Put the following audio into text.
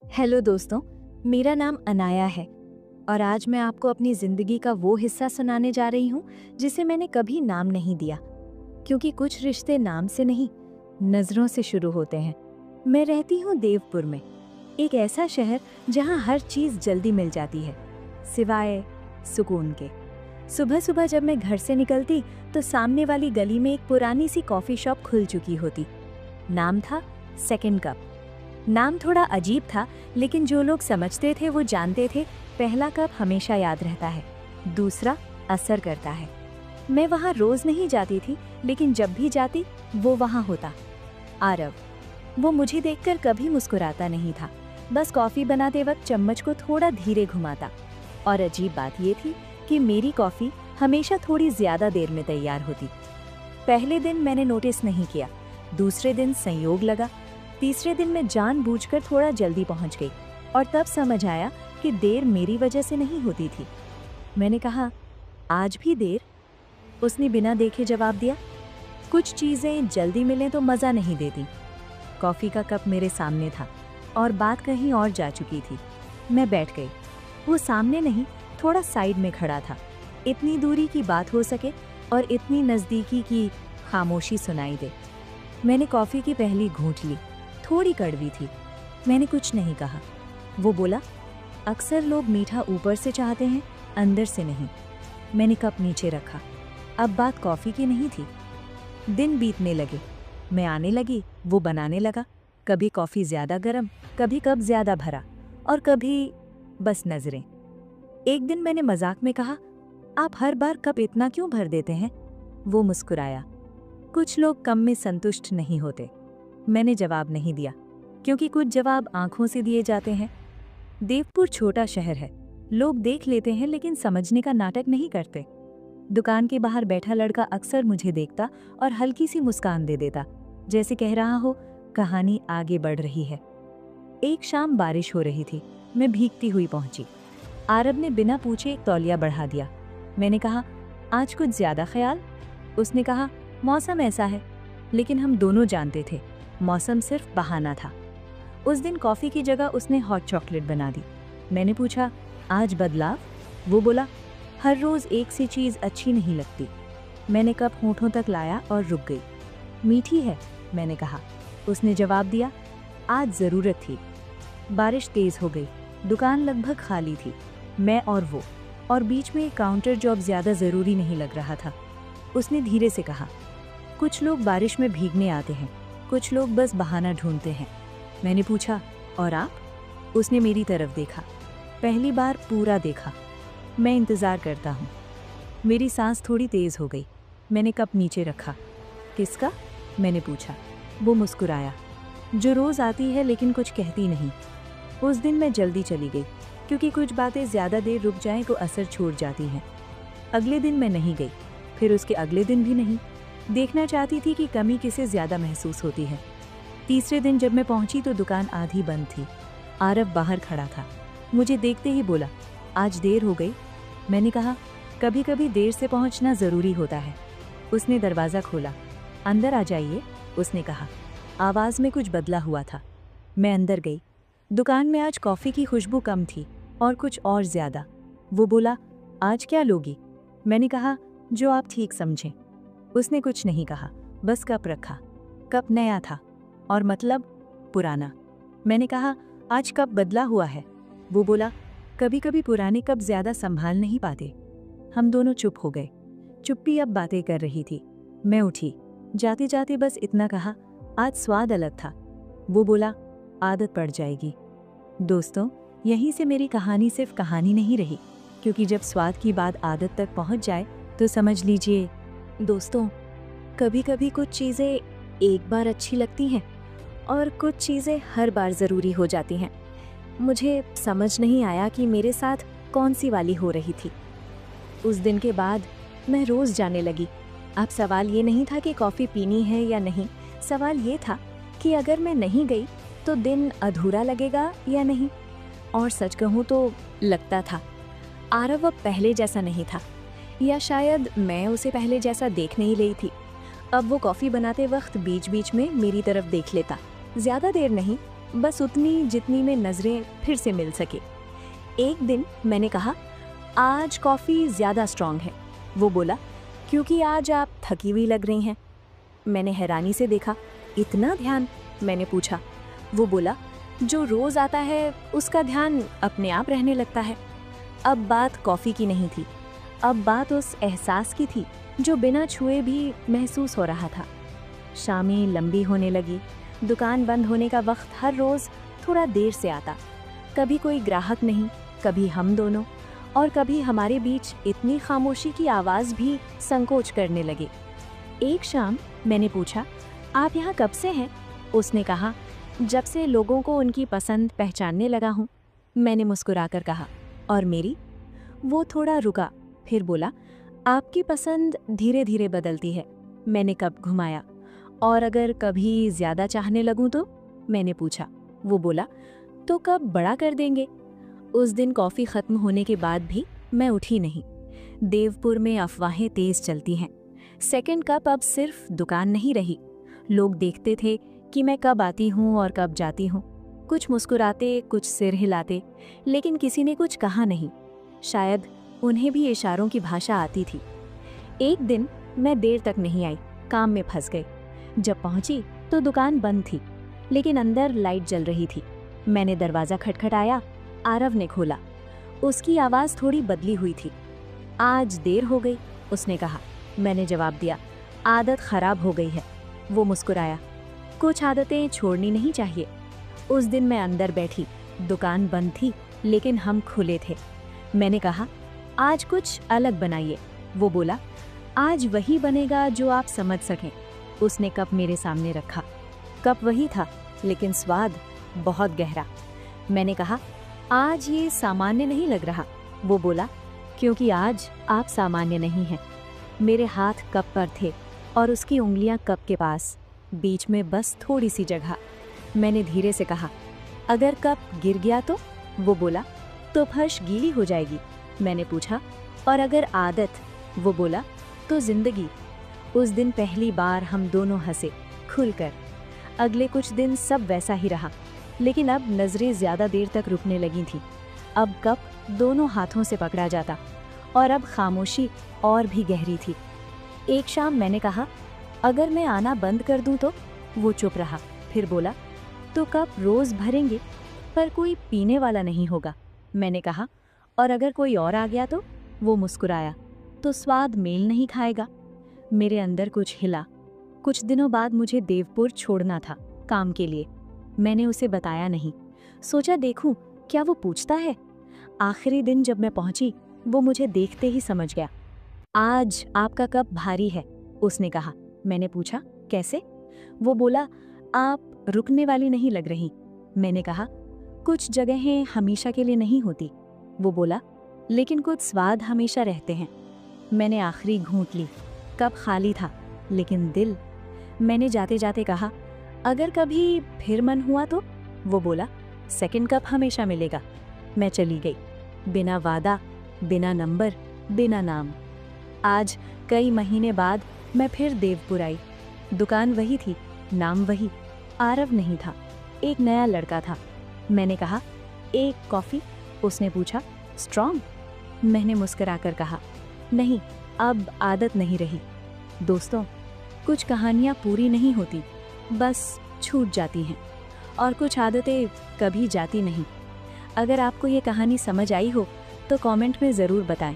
Hello दोस्तों, मेरा नाम अनाया है और आज मैं आपको अपनी जिंदगी का वो हिस्सा सुनाने जा रही हूँ जिसे मैंने कभी नाम नहीं दिया, क्योंकि कुछ रिश्ते नाम से नहीं, नजरों से शुरू होते हैं। मैं रहती हूँ देवपुर में, एक ऐसा शहर जहाँ हर चीज जल्दी मिल जाती है, सिवाय सुकून के। सुबह सुबह जब मैं घर से निकलती तो सामने वाली गली में एक पुरानी सी कॉफी शॉप खुल चुकी होती। नाम था सेकंड कप। नाम थोड़ा अजीब था, लेकिन जो लोग समझते थे वो जानते थे पहला कप हमेशा याद रहता है, दूसरा असर करता है। मैं वहाँ रोज नहीं जाती थी, लेकिन जब भी जाती वो वहाँ होता। आरव। वो मुझे देखकर कभी मुस्कुराता नहीं था, बस कॉफी बनाते वक्त चम्मच को थोड़ा धीरे घुमाता। और अजीब बात ये थी कि मेरी कॉफी हमेशा थोड़ी ज्यादा देर में तैयार होती। पहले दिन मैंने नोटिस नहीं किया, दूसरे दिन संयोग लगा, तीसरे दिन मैं जानबूझकर थोड़ा जल्दी पहुंच गई और तब समझ आया कि देर मेरी वजह से नहीं होती थी। मैंने कहा, आज भी देर? उसने बिना देखे जवाब दिया, कुछ चीजें जल्दी मिलें तो मजा नहीं देती। कॉफी का कप मेरे सामने था और बात कहीं और जा चुकी थी। मैं बैठ गई। वो सामने नहीं, थोड़ा साइड में खड़ा था। इतनी दूरी की बात हो सके और इतनी नजदीकी की खामोशी सुनाई दे। मैंने कॉफी की पहली घूंट ली, थोड़ी कड़वी थी। मैंने कुछ नहीं कहा। वो बोला, अक्सर लोग मीठा ऊपर से चाहते हैं, अंदर से नहीं। मैंने कप नीचे रखा। अब बात कॉफी की नहीं थी। दिन बीतने लगे, मैं आने लगी, वो बनाने लगा। कभी कॉफी ज्यादा गर्म, कभी कप ज्यादा भरा, और कभी बस नजरें। एक दिन मैंने मजाक में कहा, आप हर बार कप इतना क्यों भर देते हैं? वो मुस्कुराया, कुछ लोग कम में संतुष्ट नहीं होते। मैंने जवाब नहीं दिया, क्योंकि कुछ जवाब आंखों से दिए जाते हैं। देवपुर छोटा शहर है, लोग देख लेते हैं लेकिन समझने का नाटक नहीं करते। दुकान के बाहर बैठा लड़का अक्सर मुझे देखता और हल्की सी मुस्कान दे देता, जैसे कह रहा हो कहानी आगे बढ़ रही है। एक शाम बारिश हो रही थी, मैं भीगती हुई पहुंची। आरब ने बिना पूछे एक तौलिया बढ़ा दिया। मैंने कहा, आज कुछ ज्यादा ख्याल? उसने कहा, मौसम ऐसा है। लेकिन हम दोनों जानते थे मौसम सिर्फ बहाना था। उस दिन कॉफी की जगह उसने हॉट चॉकलेट बना दी। मैंने पूछा, आज बदलाव? वो बोला, हर रोज एक सी चीज अच्छी नहीं लगती। मैंने कप होठों तक लाया और रुक गई। मीठी है, मैंने कहा। उसने जवाब दिया, आज जरूरत थी। बारिश तेज हो गई, दुकान लगभग खाली थी। मैं और वो, और बीच में एक काउंटर जो अब ज्यादा जरूरी नहीं लग रहा था। उसने धीरे से कहा, कुछ लोग बारिश में भीगने आते हैं, कुछ लोग बस बहाना ढूंढते हैं। मैंने पूछा, और आप? उसने मेरी तरफ देखा, पहली बार पूरा देखा। मैं इंतजार करता हूँ। मेरी सांस थोड़ी तेज हो गई। मैंने कप नीचे रखा। किसका? मैंने पूछा। वो मुस्कुराया, जो रोज आती है लेकिन कुछ कहती नहीं। उस दिन मैं जल्दी चली गई, क्योंकि कुछ बातें ज्यादा देर रुक जाएं तो असर छोड़ जाती हैं। अगले दिन मैं नहीं गई, फिर उसके अगले दिन भी नहीं। देखना चाहती थी कि कमी किसे ज्यादा महसूस होती है। तीसरे दिन जब मैं पहुंची तो दुकान आधी बंद थी। आरव बाहर खड़ा था। मुझे देखते ही बोला, आज देर हो गई? मैंने कहा, कभी कभी देर से पहुंचना जरूरी होता है। उसने दरवाजा खोला। अंदर आ जाइए, उसने कहा। आवाज में कुछ बदला हुआ था। मैं अंदर गई। दुकान में आज कॉफी की खुशबू कम थी और कुछ और ज्यादा। वो बोला, आज क्या लोगी? मैंने कहा, जो आप ठीक समझें। उसने कुछ नहीं कहा, बस कप रखा। कप नया था और मतलब पुराना। मैंने कहा, आज कप बदला हुआ है। वो बोला, कभी कभी पुराने कप ज्यादा संभाल नहीं पाते। हम दोनों चुप हो गए। चुप्पी अब बातें कर रही थी। मैं उठी, जाते जाते बस इतना कहा, आज स्वाद अलग था। वो बोला, आदत पड़ जाएगी। दोस्तों, यहीं से मेरी कहानी सिर्फ कहानी नहीं रही, क्योंकि जब स्वाद की बात आदत तक पहुंच जाए तो समझ लीजिए। दोस्तों, कभी कभी कुछ चीज़ें एक बार अच्छी लगती हैं और कुछ चीज़ें हर बार ज़रूरी हो जाती हैं। मुझे समझ नहीं आया कि मेरे साथ कौन सी वाली हो रही थी। उस दिन के बाद मैं रोज़ जाने लगी। अब सवाल ये नहीं था कि कॉफ़ी पीनी है या नहीं, सवाल ये था कि अगर मैं नहीं गई तो दिन अधूरा लगेगा या नहीं। और सच कहूँ तो लगता था। आरव अब पहले जैसा नहीं था, या शायद मैं उसे पहले जैसा देख नहीं रही थी। अब वो कॉफ़ी बनाते वक्त बीच बीच में मेरी तरफ देख लेता, ज्यादा देर नहीं, बस उतनी जितनी में नज़रें फिर से मिल सके। एक दिन मैंने कहा, आज कॉफ़ी ज़्यादा स्ट्रॉन्ग है। वो बोला, क्योंकि आज आप थकी हुई लग रही हैं। मैंने हैरानी से देखा, इतना ध्यान? मैंने पूछा। वो बोला, जो रोज़ आता है उसका ध्यान अपने आप रहने लगता है। अब बात कॉफ़ी की नहीं थी, अब बात उस एहसास की थी जो बिना छुए भी महसूस हो रहा था। शामें लंबी होने लगी, दुकान बंद होने का वक्त हर रोज़ थोड़ा देर से आता। कभी कोई ग्राहक नहीं, कभी हम दोनों, और कभी हमारे बीच इतनी खामोशी की आवाज़ भी संकोच करने लगे। एक शाम मैंने पूछा, आप यहाँ कब से हैं? उसने कहा, जब से लोगों को उनकी पसंद पहचानने लगा हूँ। मैंने मुस्कुराकर कहा, और मेरी? वो थोड़ा रुका, फिर बोला, आपकी पसंद धीरे धीरे बदलती है। मैंने कप घुमाया। और अगर कभी ज़्यादा चाहने लगूँ तो? मैंने पूछा। वो बोला, तो कब बड़ा कर देंगे? उस दिन कॉफ़ी ख़त्म होने के बाद भी मैं उठी नहीं। देवपुर में अफवाहें तेज़ चलती हैं। सेकंड कप अब सिर्फ दुकान नहीं रही। लोग देखते थे कि मैं कब आती हूँ और कब जाती हूँ। कुछ मुस्कुराते, कुछ सिर हिलाते, लेकिन किसी ने कुछ कहा नहीं। शायद उन्हें भी इशारों की भाषा आती थी। एक दिन मैं देर तक नहीं आई, काम में फंस गई। जब पहुंची तो दुकान बंद थी, लेकिन अंदर लाइट जल रही थी। मैंने दरवाज़ा खटखटाया, आरव ने खोला। उसकी आवाज़ थोड़ी बदली हुई थी। आज देर हो गई, उसने कहा। मैंने जवाब दिया, आदत खराब हो गई है। वो मुस्कुराया, कुछ आदतें छोड़नी नहीं चाहिए। उस दिन मैं अंदर बैठी, दुकान बंद थी, लेकिन हम खुले थे। मैंने कहा, आज कुछ अलग बनाइए। वो बोला, आज वही बनेगा जो आप समझ सकें। उसने कप मेरे सामने रखा। कप वही था, लेकिन स्वाद बहुत गहरा। मैंने कहा, आज ये सामान्य नहीं लग रहा। वो बोला, क्योंकि आज आप सामान्य नहीं हैं। मेरे हाथ कप पर थे और उसकी उंगलियां कप के पास, बीच में बस थोड़ी सी जगह। मैंने धीरे से कहा, अगर कप गिर गया तो? वो बोला, तो फर्श गीली हो जाएगी। मैंने पूछा, और अगर आदत? वो बोला, तो जिंदगी। उस दिन पहली बार हम दोनों हंसे, खुलकर। अगले कुछ दिन सब वैसा ही रहा, लेकिन अब नज़रें ज़्यादा देर तक रुकने लगी थीं। अब कप दोनों हाथों से पकड़ा जाता, और अब खामोशी और भी गहरी थी। एक शाम मैंने कहा, अगर मैं आना बंद कर दूं तो? वो चुप रहा, फिर बोला, तो कप रोज़ भरेंगे, पर कोई पीने वाला नहीं होगा। मैंने कहा, और अगर कोई और आ गया तो? वो मुस्कुराया, तो स्वाद मेल नहीं खाएगा। मेरे अंदर कुछ हिला। कुछ दिनों बाद मुझे देवपुर छोड़ना था, काम के लिए। मैंने उसे बताया नहीं। सोचा देखूं क्या वो पूछता है। आखिरी दिन जब मैं पहुंची, वो मुझे देखते ही समझ गया। आज आपका कप भारी है, उसने कहा। मैंने पूछा, कैसे? वो बोला, आप रुकने वाली नहीं लग रही। मैंने कहा, कुछ जगहें हमेशा के लिए नहीं होती। वो बोला, लेकिन कुछ स्वाद हमेशा रहते हैं। मैंने आखिरी घूंट ली। कप खाली था, लेकिन दिल। मैंने जाते जाते कहा, अगर कभी फिर मन हुआ तो? वो बोला, सेकंड कप हमेशा मिलेगा। मैं चली गई, बिना वादा, बिना नंबर, बिना नाम। आज कई महीने बाद मैं फिर देवपुर आई। दुकान वही थी, नाम वही, आरव नहीं था, एक नया लड़का था। मैंने कहा, एक कॉफ़ी? उसने पूछा, स्ट्रॉन्ग? मैंने मुस्कुराकर कहा, नहीं, अब आदत नहीं रही। दोस्तों, कुछ कहानियाँ पूरी नहीं होती, बस छूट जाती हैं, और कुछ आदतें कभी जाती नहीं। अगर आपको ये कहानी समझ आई हो तो कमेंट में ज़रूर बताएं।